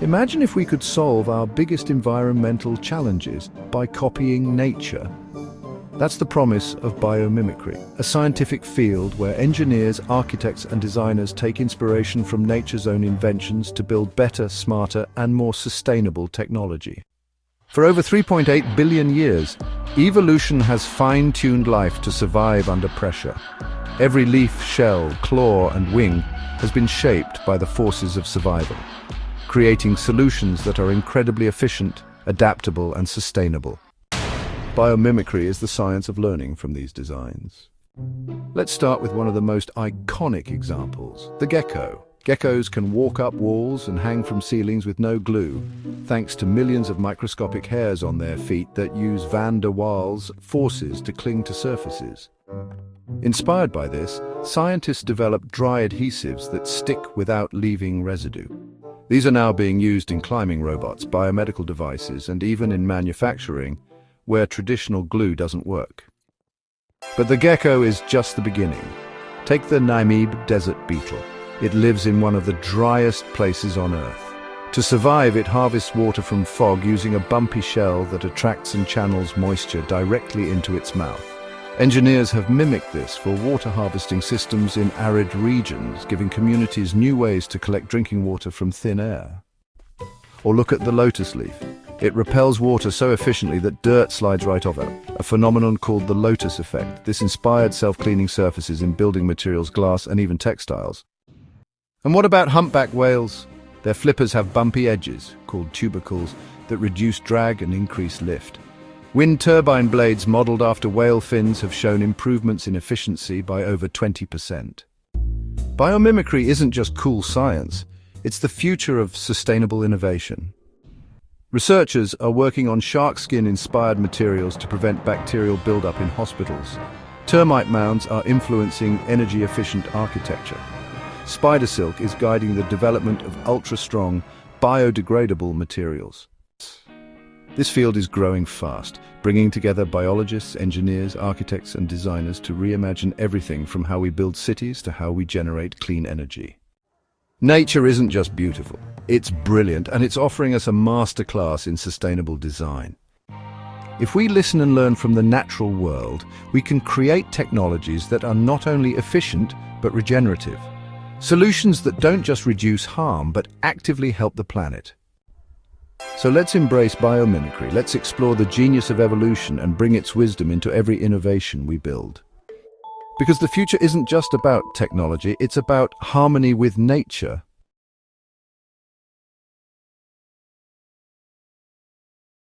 Imagine if we could solve our biggest environmental challenges by copying nature. That's the promise of biomimicry, a scientific field where engineers, architects and designers take inspiration from nature's own inventions to build better, smarter and more sustainable technology. For over 3.8 billion years, evolution has fine-tuned life to survive under pressure. Every leaf, shell, claw and wing has been shaped by the forces of survival, creating solutions that are incredibly efficient, adaptable and sustainable. Biomimicry is the science of learning from these designs. Let's start with one of the most iconic examples, the gecko. Geckos can walk up walls and hang from ceilings with no glue, thanks to millions of microscopic hairs on their feet that use van der Waals forces to cling to surfaces. Inspired by this, scientists developed dry adhesives that stick without leaving residue. These are now being used in climbing robots, biomedical devices, and even in manufacturing, where traditional glue doesn't work. But the gecko is just the beginning. Take the Namib Desert beetle. It lives in one of the driest places on Earth. To survive, it harvests water from fog using a bumpy shell that attracts and channels moisture directly into its mouth. Engineers have mimicked this for water harvesting systems in arid regions, giving communities new ways to collect drinking water from thin air. Or look at the lotus leaf. It repels water so efficiently that dirt slides right off it, a phenomenon called the lotus effect. This inspired self-cleaning surfaces in building materials, glass, and even textiles. And what about humpback whales? Their flippers have bumpy edges, called tubercles, that reduce drag and increase lift. Wind turbine blades modeled after whale fins have shown improvements in efficiency by over 20%. Biomimicry isn't just cool science, it's the future of sustainable innovation. Researchers are working on shark skin-inspired materials to prevent bacterial buildup in hospitals. Termite mounds are influencing energy-efficient architecture. Spider silk is guiding the development of ultra-strong, biodegradable materials. This field is growing fast, bringing together biologists, engineers, architects and designers to reimagine everything from how we build cities to how we generate clean energy. Nature isn't just beautiful, it's brilliant, and it's offering us a masterclass in sustainable design. If we listen and learn from the natural world, we can create technologies that are not only efficient, but regenerative. Solutions that don't just reduce harm, but actively help the planet. So let's embrace biomimicry. Let's explore the genius of evolution and bring its wisdom into every innovation we build. Because the future isn't just about technology, it's about harmony with nature.